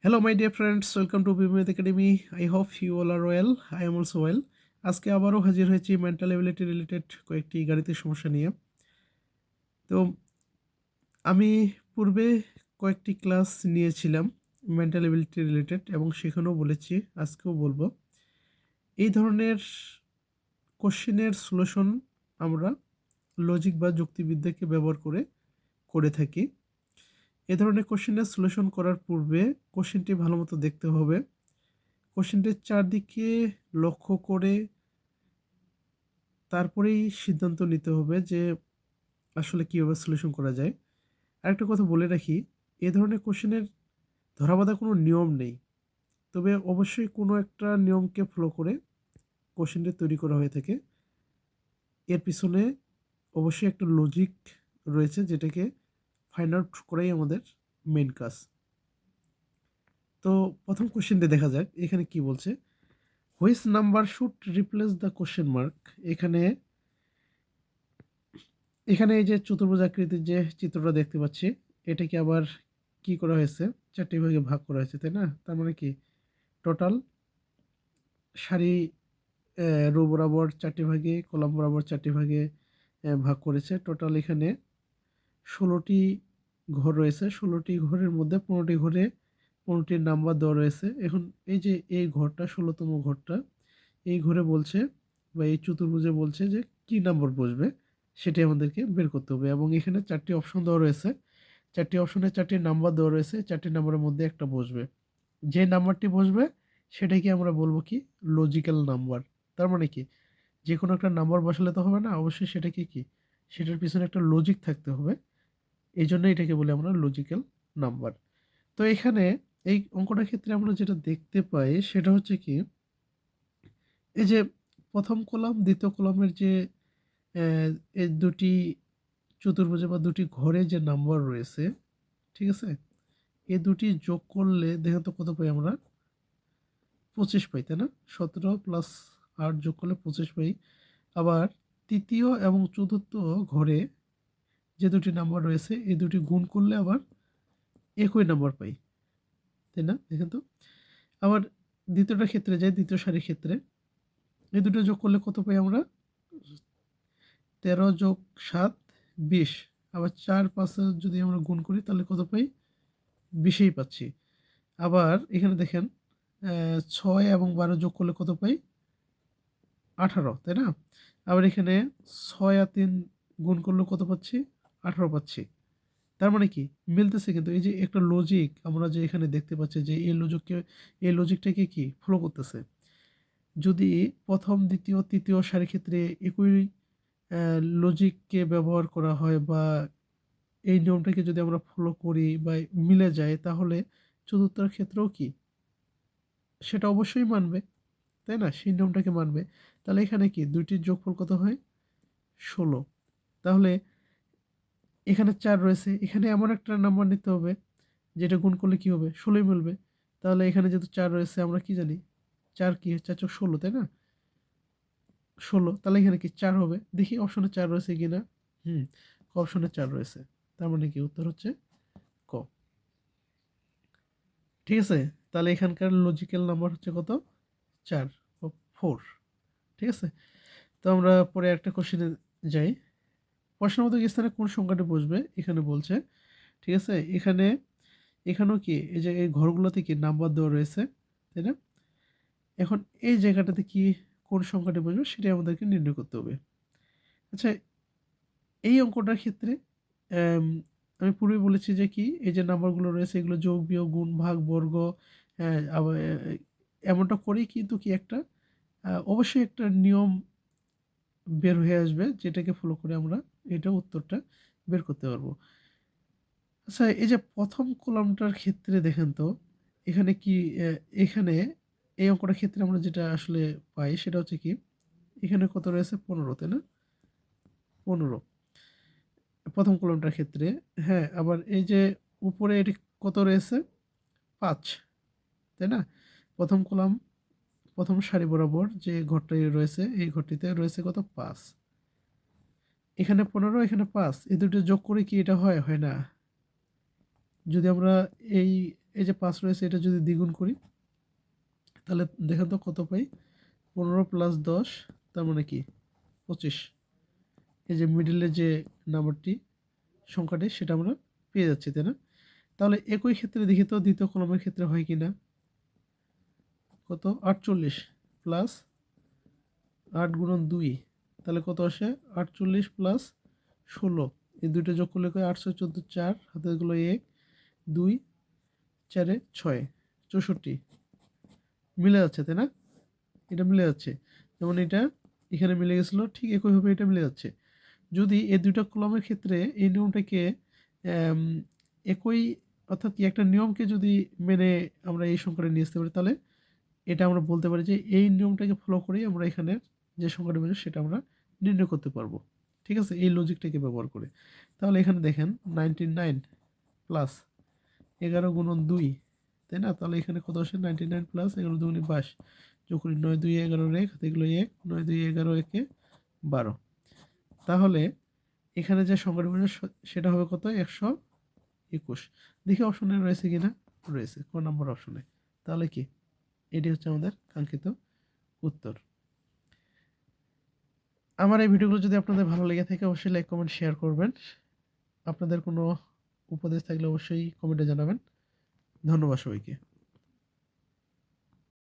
Hello, my dear friends. Welcome to BMAth Academy. I hope you all are well. I am also well. আজকে আবারও হাজির হয়েছি mental ability related কয়েকটি গাণিতিক সমস্যা নিয়ে। তো আমি পূর্বে কয়েকটি ক্লাস নিয়েছিলাম মেন্টাল এবিলিটি রিলেটেড এবং সেখানেও বলেছি, আজকেও বলবো। এই ধরনের কোশ্চেনের সলিউশন আমরা লজিক বা যুক্তিবিদ্যাকে ব্যবহার করে থাকি। এ ধরনের কোশ্চেনের সলিউশন করার পূর্বে কোশ্চেনটি ভালো মতো দেখতে হবে। কোশ্চেনটির চারদিকে লক্ষ্য করে তারপরেই সিদ্ধান্ত নিতে হবে যে আসলে কীভাবে সলিউশন করা যায়। আরেকটা কথা বলে রাখি, এ ধরনের কোশ্চেনের ধরাবাঁধা কোনো নিয়ম নেই, তবে অবশ্যই কোনো একটা নিয়মকে ফলো করে কোশ্চেনটি তৈরি করা হয়ে থাকে। এর পিছনে অবশ্যই একটা লজিক রয়েছে, যেটাকে ফাইন্ড আউট করাই আমাদের মেন কাজ। তো প্রথম কোশ্চেনটি দেখা যাক, এখানে কি বলছে, which number should replace the question mark. এখানে এই যে চতুর্ভুজ আকৃতির যে চিত্রটা দেখতে পাচ্ছি, এটাকে আবার কি করা হয়েছে, চারটি ভাগে ভাগ করা হয়েছে, তাই না? তার মানে কি টোটাল সারি রো বরাবর চারটি ভাগে, কলাম বরাবর চারটি ভাগে ভাগ করেছে। টোটাল এখানে 16টি ঘর রয়েছে। 16টি ঘরের মধ্যে 15টি ঘরে 15টির নাম্বার দেওয়া রয়েছে। এখন এই যে এই ঘরটা 16তম ঘরটা, এই ঘরে বলছে বা এই চতুর্ভুজে বলছে যে কি নাম্বার বসবে সেটাই আমাদেরকে বের করতে হবে। এবং এখানে চারটি অপশন দেওয়া রয়েছে, চারটি অপশনে চারটি নাম্বার দেওয়া রয়েছে, চারটি নাম্বারের মধ্যে একটা বসবে। যে নাম্বারটি বসবে সেটাকে আমরা বলবো কি লজিক্যাল নাম্বার। তার মানে কি যে কোনো একটা নাম্বার বসালে তো হবে না, অবশ্যই সেটাকে কি সেটার পিছনে একটা লজিক থাকতে হবে। এই জন্য এটাকে বলি আমরা লজিক্যাল নাম্বার। তো এখানে এই অঙ্কটার ক্ষেত্রে আমরা যেটা দেখতে পাই সেটা হচ্ছে কি, এই যে প্রথম কলাম দ্বিতীয় কলামের যে এই দুটি চতুর্ভুজে বা দুটি ঘরে যে নাম্বার রয়েছে, ঠিক আছে, এই দুটি যোগ করলে দেখেন তো কত পাই আমরা, 25 পাই, তাই না? 17 প্লাস 8 যোগ করলে 25 পাই। আবার তৃতীয় এবং চতুর্থ ঘরে যে দুটি নাম্বার রয়েছে এই দুটি গুণ করলে আবার একই নাম্বার পাই, তাই না? দেখেন তো। আবার দ্বিতীয়টার ক্ষেত্রে যাই, দ্বিতীয় সারির ক্ষেত্রে এই দুটো যোগ করলে কত পাই আমরা, 13 যোগ 7 20। আবার 4 5 যদি আমরা গুণ করি তাহলে কত পাই, 20ই পাচ্ছি। আবার এখানে দেখেন 6 এবং 12 যোগ করলে কত পাই, 18, তাই না? আবার এখানে 6 আর 3 গুণ করলে কত পাচ্ছি, 18 পাচ্ছি। তার মানে কি মিলতেছে, কিন্তু এই যে একটা লজিক আমরা যে এখানে দেখতে পাচ্ছি যে এই লজিকটাকে কি ফলো করতেছে। যদি প্রথম দ্বিতীয় তৃতীয় সারির ক্ষেত্রে একই লজিককে ব্যবহার করা হয় বা এই নিয়মটাকে যদি আমরা ফলো করি বা মিলে যায়, তাহলে চতুর্থের ক্ষেত্রেও কি সেটা অবশ্যই মানবে, তাই না? সেই নিয়মটাকে মানবে। তাহলে এখানে কি দুইটির যোগফল কত হয়, 16। তাহলে এখানে 4 রয়েছে, এখানে এমন একটা নাম্বার নিতে হবে যেটা গুণ করলে কি হবে, 16ই মিলবে। তাহলে এখানে যেহেতু 4 রয়েছে, আমরা কি জানি 4 কি 4 চোখ 16, তাই না? 16, তাহলে এখানে কি 4 হবে। দেখি অপশনে 4 রয়েছে কিনা। হুম, অপশনে 4 রয়েছে। তার মানে কি উত্তর হচ্ছে ক। ঠিক আছে? তাহলে এখানকার লজিক্যাল নাম্বার হচ্ছে কত, 4 ও 4। ঠিক আছে? তো আমরা পরে একটা কোশ্চেনে যাই। প্রশ্নবোধক স্থানে কোন সংখ্যাটি বসবে এখানে বলছে। ঠিক আছে? এখানেও কি এই যে এই ঘরগুলোতে কি নাম্বার দেওয়া রয়েছে, তাই না? এখন এই জায়গাটাতে কি কোন সংখ্যাটি বসবে সেটাই আমাদেরকে নির্ণয় করতে হবে। আচ্ছা, এই অঙ্কটার ক্ষেত্রে অ্যাম আমি পূর্বেই বলেছি যে কি এই যে নাম্বারগুলো রয়েছে এগুলো যোগ, বিয়োগ, গুণ, ভাগ, বর্গ, আবার এমনটা করেই কিন্তু কি একটা অবশ্যই একটা নিয়ম বের হয়ে আসবে, যেটাকে ফলো করে আমরা এটা উত্তরটা বের করতে পারবো। আচ্ছা, এই যে প্রথম কলামটার ক্ষেত্রে দেখেন তো এখানে কি এখানে এই অঙ্কটার ক্ষেত্রে আমরা যেটা আসলে পাই সেটা হচ্ছে কি, এখানে কত রয়েছে, 15, তাই না? 15 প্রথম কলামটার ক্ষেত্রে। হ্যাঁ, আবার এই যে উপরে এটি কত রয়েছে, 5, তাই না? প্রথম কলাম প্রথম সারি বরাবর যে ঘরটি রয়েছে এই ঘরটিতে রয়েছে কত, 5। এখানে 15, এখানে 5, এই দুটো যোগ করে কি এটা হয়, হয় না? যদি আমরা এই এই যে 5 রয়েছে এটা যদি দ্বিগুণ করি তাহলে দেখেন তো কত পাই, 15 প্লাস 10 তার মানে কি 25। এই যে মিডলে যে নাম্বারটি সংখ্যাটি সেটা আমরা পেয়ে যাচ্ছি, তাই না? তাহলে একই ক্ষেত্রে দেখি তো দ্বিতীয় কলমের ক্ষেত্রে হয় কি না। কত, 48 প্লাস 8 গুণন 2, তাহলে কত আসে 48 প্লাস 16, এই দুইটা যোগ করলে কয় 8 6 14 4, হাতের গুলো 1 2 4 6 64 মিলে যাচ্ছে, তাই না? এটা মিলে যাচ্ছে, যেমন এটা এখানে মিলে গেছিলো ঠিক একইভাবে এটা মিলে যাচ্ছে। যদি এই দুইটা কলমের ক্ষেত্রে এই নিয়মটাকে একই, অর্থাৎ কি একটা নিয়মকে যদি মেনে আমরা এই সংখ্যাটা নিয়ে আসতে পারি, তাহলে এটা আমরা বলতে পারি যে এই নিয়মটাকে ফলো করেই আমরা এখানে যে সংখ্যাটা পেয়েছি সেটা আমরা নির্ণয় করতে পারবো। ঠিক আছে, এই লজিকটাকে ব্যবহার করে। তাহলে এখানে দেখেন 99 প্লাস 11 গুণন 2, তাই না? তাহলে এখানে কত আসে 99 প্লাস 11 দুগুণে 22, যোগ করি 9 2 11 এক, হাতে এগুলো 1 9 2 11 একে 12। তাহলে এখানে যে সংখ্যাটা পেয়েছি সেটা হবে কত 121। দেখি অপশনে রয়েছে কিনা, রয়েছে ক নম্বর অপশনে। তাহলে কি এটি হচ্ছে আমাদের কাঙ্ক্ষিত উত্তর। আমার এই ভিডিওগুলো যদি আপনাদের ভালো লেগে থাকে অবশ্যই লাইক কমেন্ট শেয়ার করবেন। আপনাদের কোনো উপদেশ থাকলে অবশ্যই কমেন্টে জানাবেন। ধন্যবাদ সবাইকে।